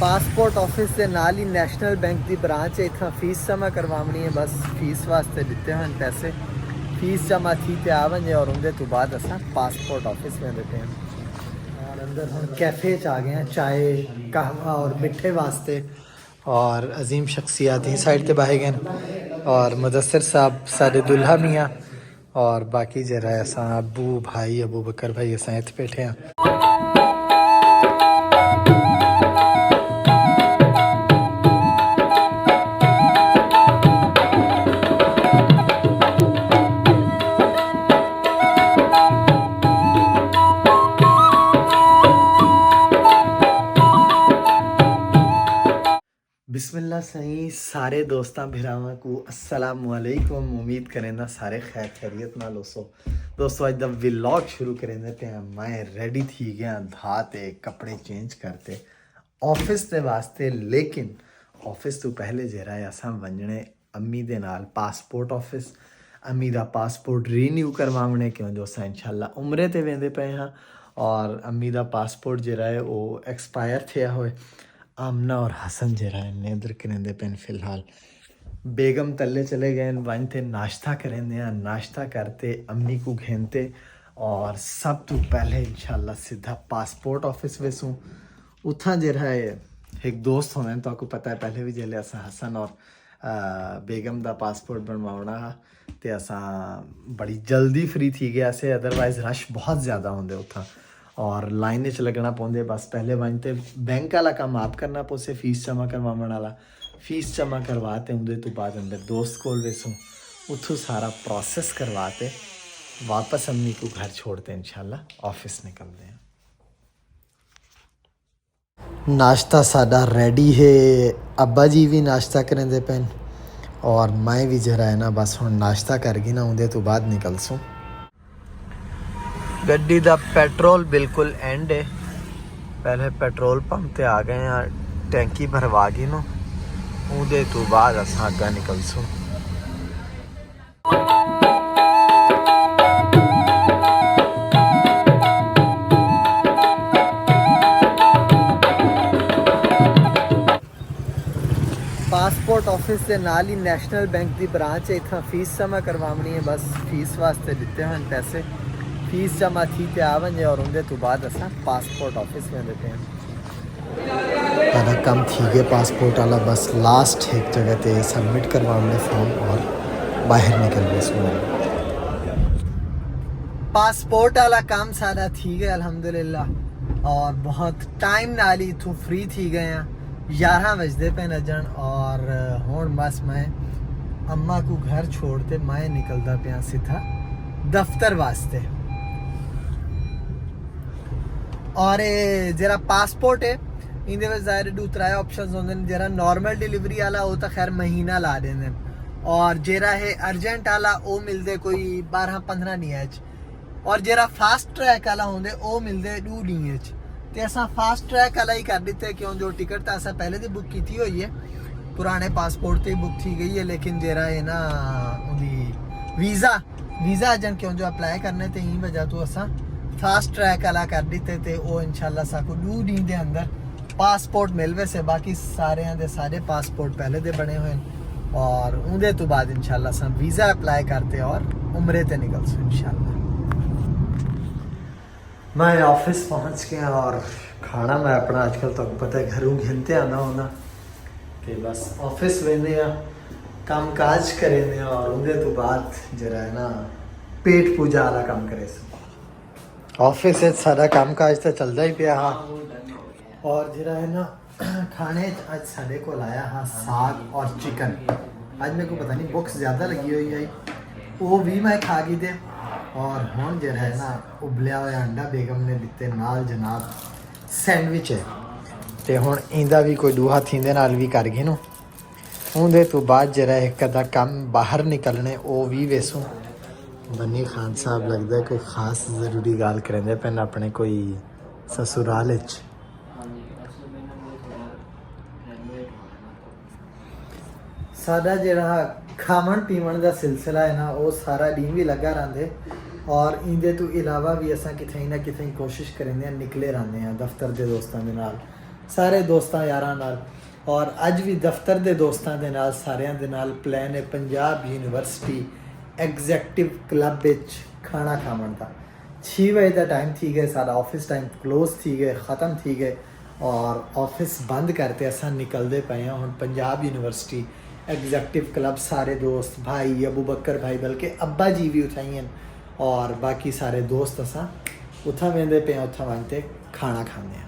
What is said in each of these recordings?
Passport office के नाल ही national bank की ब्रांच है। इतना फीस जमा करवानी है, बस फीस वास्ते दिते हैं पैसे। फीस जमा थी तो आ वजे और उनके तो बाद असा पासपोर्ट ऑफिस में देते हैं। और अंदर हम कैफ़े च आ गए हैं, चाय कहवा और मिठे वास्ते। और अजीम शख्सियात ही साइड पे बहे गए और मुदस्सिर साहब सारे दुल्हा मियाँ और बाकी जरा असा अबू भाई अबू बकर भाई असा इत बैठे हैं। बिस्मिल्लाह सही सारे दोस्तों भिरावां को अस्सलाम वालेकुम। उम्मीद करें ना सारे खैर खैरियत नाल होसो। दोस्तों अज दा व्लॉग शुरू करें पे मैं रेडी थी गया धाते कपड़े चेंज करते ऑफिस के वास्ते। लेकिन ऑफिस तो पहले जरा असा वंजने अम्मी दे नाल पासपोर्ट ऑफिस। अम्मी दा पासपोर्ट रीन्यू करवाने क्यों जो असा इंशाल्लाह उमरे ते वेंदे पे हाँ। और अम्मी दा पासपोर्ट जरा है वो एक्सपायर थिया होए। आमना और हसन जरा नेदर करेंदे पेन फिलहाल। बेगम तले चले गए वन थे नाश्ता करेंदे नाश्ता करते अम्मी को घेनते और सब तो पहले इंशाल्लाह सीधा पासपोर्ट ऑफिस वेसूँ। उथा जरा है एक दोस्त होने तो आपको पता है पहले भी जल्ले असा हसन और बेगम दा पासपोर्ट बनवाना ते असा बड़ी जल्दी फ्री थी गया से। अदरवाइज रश बहुत ज़्यादा होंगे उथा और लाइन च लगना पौंदे। बस पहले वन तो बैंक वाला काम आप करना पोसे फीस जमा करवाने वाला फीस जमा करवाते उनके तो बाद अंदर दोस्त कोल वेसूँ उथों सारा प्रोसेस करवाते वापस अम्मी को घर छोड़ते इंशाल्लाह ऑफिस निकलते हैं। नाश्ता साडा रेडी है, अब्बा जी भी नाश्ता करेंदे पेन और मैं भी जरा है ना बस हम नाश्ता कर गई ना उनके तो बाद निकलसूँ। गड्डी दा पेट्रोल बिल्कुल एंड है। पहले पेट्रोल पंप ते आ गए हैं, टैंकी भरवा गई नो उदे तो बाद असा अग्गा निकलसूँ। पासपोर्ट ऑफिस के नाल ही नैशनल बैंक की ब्रांच है। इतना फीस जमा करवानी है, बस फीस वास्ते दिते हैं पैसे। फीस जमा थी तो आ वजे और उनके तो बाद असा पासपोर्ट ऑफिस में देते हैं। सारा कम थी गए पासपोर्ट वाला, बस लास्ट एक जगह पे सबमिट करवाने फॉर्म और बाहर निकल गए सुना। पासपोर्ट वाला काम सारा थी गया अल्हम्दुलिल्लाह और बहुत टाइम नाल ही इथों फ्री थी गए हैं। 11 बजते पे नजन और हुण बस मैं अम्मा को घर छोड़ते मैं निकलता पाया सीधा दफ्तर वास्ते। और जरा पासपोर्ट है इंदे विच ज़ाहिर दो त्रै ऑप्शंस होंदे ने। जरा नॉर्मल डिलीवरी वाला वो तो खैर महीना ला देंदे और जरा है अर्जेंट वाला वो मिलते कोई 12-15 दिन और जरा फास्ट ट्रैक वाला होंदे वो मिलते 2 दिन। तो असा फास्ट ट्रैक वाला ही कर दिते क्यों जो टिकट तो असा पहले तो बुक की हुई है, पुराने पासपोर्ट से बुक थी गई है। लेकिन जरा है ना वीज़ा एजेंट क्यों जो अप्लाई करने थे यही वजह तो असा फास्ट ट्रैक वाला कर दिते थे। वो इंशाल्लाह साको 2 दिन के अंदर पासपोर्ट मिल वैसे। बाकी सारे दे सारे पासपोर्ट पहले दे बने हुए और उनके तो बाद इंशाल्लाह सा वीज़ा अप्लाई करते और उम्रे ते निकल सो इंशाल्लाह। मैं ऑफिस पहुंच गया और खाना मैं अपना आजकल तो पता है घरों घिनते आना होना कि बस ऑफिस वेंदे काम काज करें और उनके तो बाद जरा है ना पेट पूजा वाला काम करे। ऑफिस सारा काम काज तो चलता ही पिया हाँ। और जरा है ना खाने आज साढ़े को लाया हाँ साग और चिकन। आज मेरे को पता नहीं बुक्स ज़्यादा लगी हुई है वो भी मैं खा गई थे। और हुण जरा है ना उबलिया हुआ अंडा बेगम ने दिते नाल जनाब सैंडविच है तो हुण इंदा भी कोई दूहा थींदे नाल भी कर गए नो। उनके तो बाद जरा एक अदा काम बाहर निकलने वो भी वेसूँ। बन्नी खान साहब लगता है कोई खास ज़रूरी गाल करेंदे पैन अपने कोई ससुराल साडा जरा खावन पीवन का सिलसिला है ना वो सारा दिन भी लगा रहते और इंदे तो इलावा भी असा कितें ना कितें कोशिश करेंगे निकले रहने दफ्तर के दोस्तों के नाल सारे दोस्तां यारां नाल और अज भी दफ्तर दे दोस्तां दे नाल सारियां दे नाल प्लान है पंजाब यूनिवर्सिटी एग्जैक्टिव क्लब विच खाना खावन दा 6 बजे का टाइम थी गए सारा ऑफिस टाइम क्लोज थी गए ख़त्म थी गए और ऑफिस बंद करते असा निकलते पे हैं हुण पंजाब यूनिवर्सिटी एग्जैक्टिव क्लब सारे दोस्त भाई अबू बकर भाई बल्कि अब्बा जी भी उठाई हैं और बाकी सारे दोस्त असा उत्थां वेंदे पे उत्थां वनते खाना खाने हैं।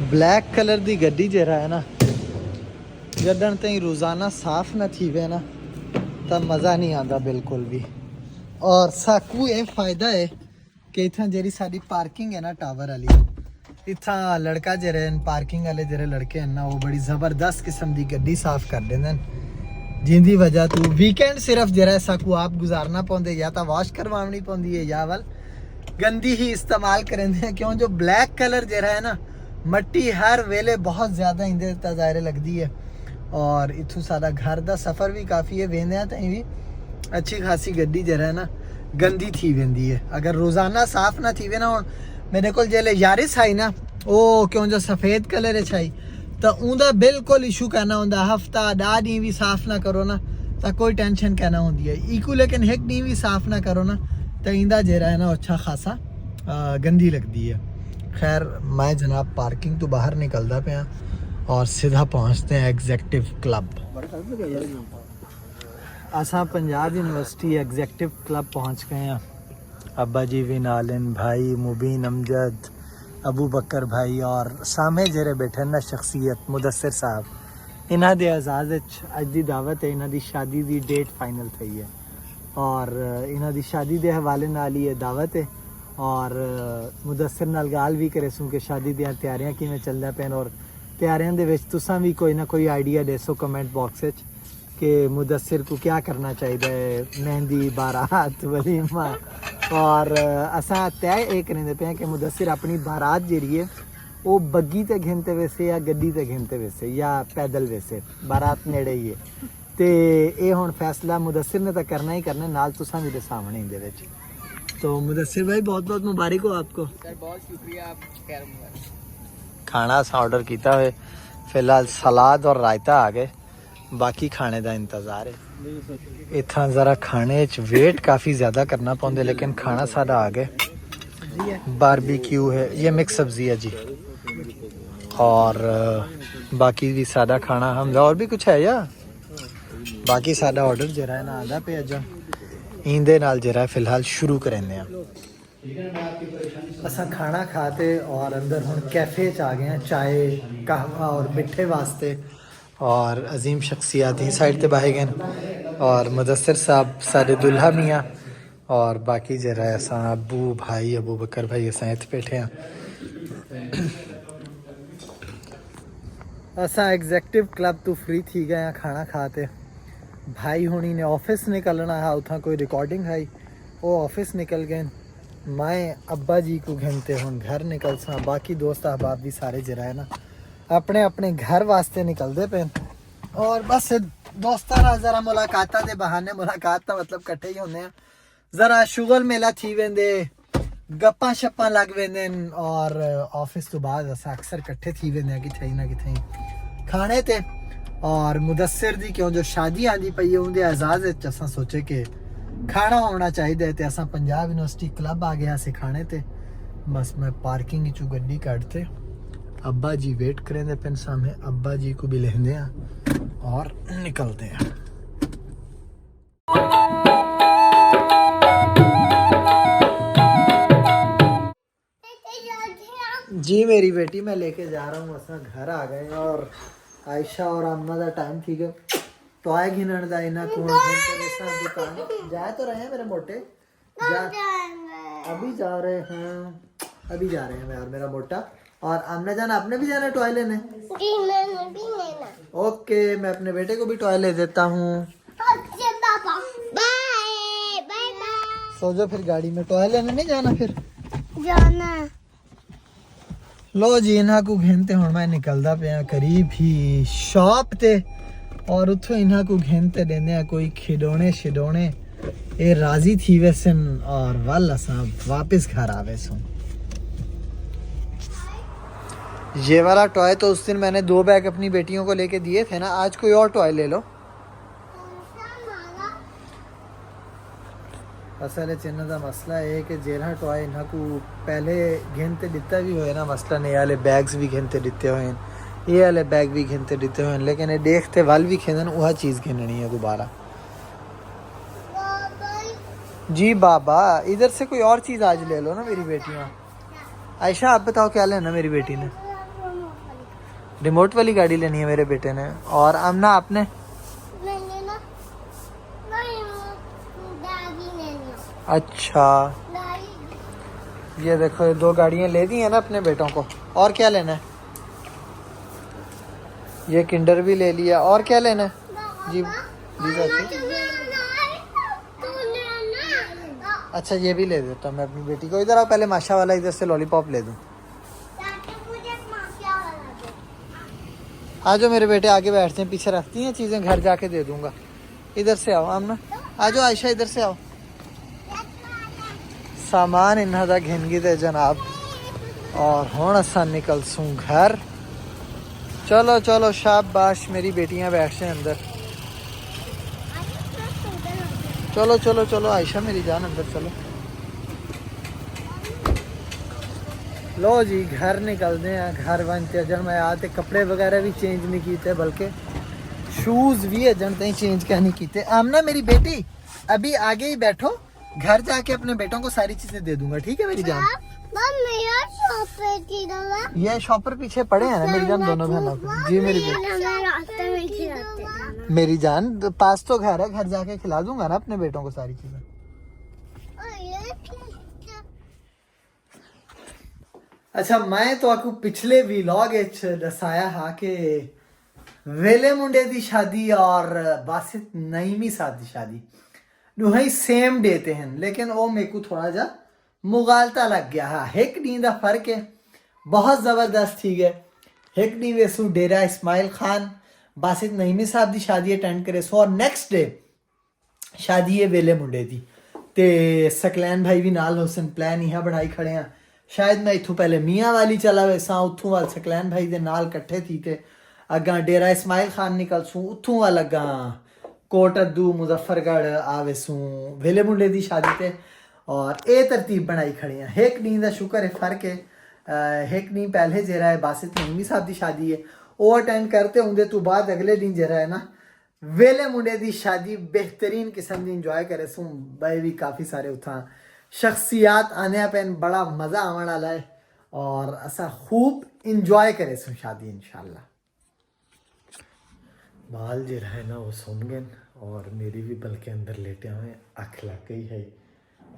ब्लैक कलर दी गड्डी जरा है ना जदन ताईं रोज़ाना साफ ना थी वे ना तब मज़ा नहीं आता बिल्कुल भी। और साकू ये फायदा है कि इतना जेरी सारी पार्किंग है ना टावर वाली इतना लड़का जरे पार्किंग वाले जरे लड़के हैं ना वो बड़ी ज़बरदस्त किस्म की गड्डी साफ कर देंगे जिंदी वजह तू वीकेंड सिर्फ जरा साकू आप गुजारना पौंदे या तो वॉश करवानी पौंदी है या वल गंदी ही इस्तेमाल करेंगे क्यों जो ब्लैक कलर जरा है ना मट्टी हर वेले बहुत ज़्यादा इंदे तजायरे लगती है और इथू सारा घर का सफ़र भी काफ़ी है वेंदे ताईं भी अच्छी खासी गड्डी जरा है ना गंदी थी वेंदी है अगर रोज़ाना साफ ना थी वे ना हुण मेरे को जेले यारिस आई ना ओ क्यों जो सफ़ेद कलर है छाई तो उनका बिल्कुल इशू कहना होंदा हफ्ता 10 दिन भी साफ ना करो ना तो कोई टेंशन कहना होंदी है इकू लेकिन एक दिन भी साफ ना करो ना तो इंदा जरा है ना अच्छा खासा गंदी लगती है। खैर मैं जनाब पार्किंग तो बाहर निकलता पे और सीधा पहुँचते हैं एग्जैक्टिव क्लब। असा पंजाब यूनिवर्सिटी एग्जैक्टिव क्लब पहुँच गए हैं। अब्बा जी भी नालन भाई मुबीन अमजद अबू बकर भाई और सामने जरे बैठे ना शख्सियत मुदस्सिर साहब इन्हां दे एजाज़ अज दी दावत है इन्हां दी शादी दी डेट फाइनल थी है और इन्हां दी शादी दे हवाले नाल ही दावत है और मुदस्सिर नाल गाल भी करे सूँ कि शादी दी तैयारियां किवें चलदा पैन और तैयारियां दे विच तुसां भी कोई ना कोई आइडिया दसो कमेंट बॉक्स विच कि मुदस्सिर को क्या करना चाहिए मेहंदी बारात वलीमा और असा तय ये करेंगे पे कि मुदस्सिर अपनी बारात जी है वो बग्गी ते घिनते वैसे या गड्डी ते घिनते वैसे या पैदल वैसे बारात नेड़े ही है तो ये हुण फैसला मुदस्सिर ने तो करना ही करना नाल तुसां भी दे सामने इंदे विच। तो मुदस्सिर भाई बहुत बहुत मुबारक हो आपको सर बहुत शुक्रिया आप खाना असा ऑर्डर किया हुए फिलहाल सलाद और रायता आ गए बाकी खाने का इंतज़ार है इतना ज़रा खाने वेट काफ़ी ज़्यादा करना पौंदे लेकिन खाना सारा आ गए बारबेक्यू है ये मिक्स सब्ज़ी है जी और बाकी भी सादा खाना हम और भी कुछ है या बाकी सादा ऑर्डर जरा है ना आधा पे अजा इंदे नाल जरा फिलहाल शुरू करेंगे असा खाना खाते और अंदर हम कैफ़े च आ गए हैं चाय कहवा और मिठे वास्ते और अजीम शख्सियात ही साइड पे बहे गए और मुदस्सिर साहब सारे दुल्हा मियाँ और बाकी जरा असा अबू भाई अबू बकर भाई असा इत बैठे हैं। असा एग्जैक्टिव क्लब तो फ्री थी गए खाना खाते भाई हुणी ने ऑफिस निकलना है उतना कोई रिकॉर्डिंग है वो ऑफिस निकल गए मैं अब्बा जी को घंटे हूँ घर निकल सा बाकी दोस्त अहबाब भी सारे जरा है ना अपने अपने घर वास्ते निकलते पे और बस दोस्ताना जरा मुलाकात दे बहाने मुलाकात का मतलब कट्ठे ही होने जरा शुगल मेला थी वेंदे गप्पा शप्पा लग वेंदे और ऑफिस तो बाद असा अक्सर कट्ठे थी वेंदे किथे ना किथे खाने ते और मुदस्सिर दी क्यों जो शादी आंदी पई है उनके एजाज़ विच असां सोचे कि खाना होना चाहिए तो असां पंजाब यूनिवर्सिटी क्लब आ गया से खाने ते बस मैं पार्किंग चू गड्डी कटते अब्बा जी वेट करें पेन सामने अब्बा जी को भी लेंदे और निकलते हैं। जी मेरी बेटी मैं लेके जा रहा हूँ असा घर आ गए और आयशा और अम्मा का टाइम थी गया टॉय घिनण का इन्ना दुकान जा तो रहे हैं मेरे मोटे जा अभी जा रहे हैं यार मेरा मोटा और आमने जाना आपने भी जाना टॉय लेने ओके मैं अपने बेटे को भी टॉय ले देता हूँ सो जाओ फिर गाड़ी में टॉय लेने नहीं जाना फिर जाना लो जी इन्हां को घेनते हुण मैं निकलदा पे करीब ही शॉप ते और उतो इन्हां को घेनते देने कोई खिडौने शिडौने ये राजी थी वैसन और वल असां वापस घर आवे सो ये वाला टॉय तो उस दिन मैंने 2 बैग अपनी बेटियों को लेके दिए थे ना, आज कोई और टॉय ले लो। असल चिन्ह का मसला है कि जेरा टॉय इन्हों को पहले घिनते दिता भी होए ना, मसलन ये वाले बैग्स भी घिनते दिते हुए, ये वाले बैग भी घिनते दिते हुए, लेकिन ये देखते वल भी खेदन वह चीज़ घिननी है दोबारा। जी बाबा, इधर से कोई और चीज़ आज ले लो ना मेरी बेटियाँ। आयशा आप बताओ क्या लेना मेरी बेटी ने? रिमोट वाली गाड़ी लेनी है मेरे बेटे ने। और आमना आपने? अच्छा, ये देखो ये 2 गाड़ियाँ ले दी हैं ना अपने बेटों को। और क्या लेना है? ये किंडर भी ले लिया। और क्या लेना है? जी जी चाची। अच्छा ये भी ले देता हूँ मैं अपनी बेटी को। इधर आओ पहले माशा वाला इधर से लॉलीपॉप ले दूँ। आ जाओ मेरे बेटे, आगे बैठते हैं, पीछे रखती हैं चीज़ें, घर जाके दे दूँगा। इधर से आओ आमना, आ जाओ आयशा इधर से आओ। सामान इन्हों का घिन गए जनाब, और हुण असा निकलसूँ घर। चलो चलो शाबाश, मेरी बेटियां बैठ से अंदर। चलो चलो चलो आयशा मेरी जान अंदर चलो। लो जी घर निकलते हैं। घर बनते अजन मैं आते कपड़े वगैरह भी चेंज नहीं किए, बल्कि शूज़ भी अजन तक चेंज क्या नहीं किए। आमना मेरी बेटी अभी आगे ही बैठो, घर जाके अपने बेटों को सारी चीज़ें दे दूंगा, ठीक है मेरी जान? ये शॉपर पीछे पड़े हैं ना मेरी जान, दोनों बहनों को। जी मेरी बेटी, मेरी जान पास तो घर है, घर जाके खिला दूंगा ना अपने बेटों को सारी चीजें। अच्छा मैं तो आपको पिछले व्लॉग दसाया हा कि वेले मुंडे दी शादी और बासित नईमी साथ दी शादी दुहई सेम डे ते हैं, लेकिन वो मेरे को थोड़ा जा मुगालता लग गया है। एक डी का फर्क है बहुत ज़बरदस्त, ठीक है। एक डी वेसू डेरा इस्माइल खान बासित नईमी साहब की शादी अटेंड करे सो, और नेक्स्ट डे शादी है वेले मुंडे की। ते सकलैन भाई भी नाल हुसन, प्लान यहाँ बनाई खड़े हैं। शायद मैं इतों पहले मियाँ वाली चला वैसा, उतों वाल सकलैन भाई दे नाल कट्ठे थी ते अगा डेरा इस्माइल खान निकल सूँ, उतों वाल अगा कोट अद्दू मुजफ्फरगढ़ आवेसूँ वेले मुंडे की शादी ते। और ये तरतीब बनाई खड़ी हैं। एक डी का शुक्र है फर्क है। एक डी पहले जरा है बासित नईमी साहब की शादी है वो अटेंड करते होंगे, तो बाद अगले दिन जरा है ना वेले मुंडे की शादी बेहतरीन किस्म की इंजॉय करे सूँ। भाई भी काफ़ी सारे उथा शख्सियात आने पैन, बड़ा मज़ा आने वाला है और असा खूब इंजॉय करे सूँ शादी इंशाल्लाह। बाल जरा है ना वो सुन गए, और मेरी भी बल्कि अंदर लेटे हुए अख लग गई है।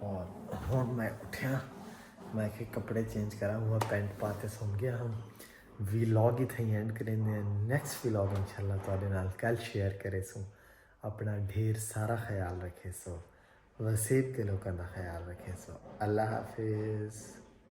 और हूँ मैं उठा, मैं के कपड़े चेंज करा हुआ, पैंट पाते सुन गया हम। व्लॉग ही थी एंड करेंगे, नेक्स्ट व्लॉग इंशाल्लाह तुहाडे नाल कल शेयर करे सो। अपना ढेर सारा ख्याल रखे सो, वसीब के लोगों का ख्याल रखे सो। अल्लाह हाफिज़।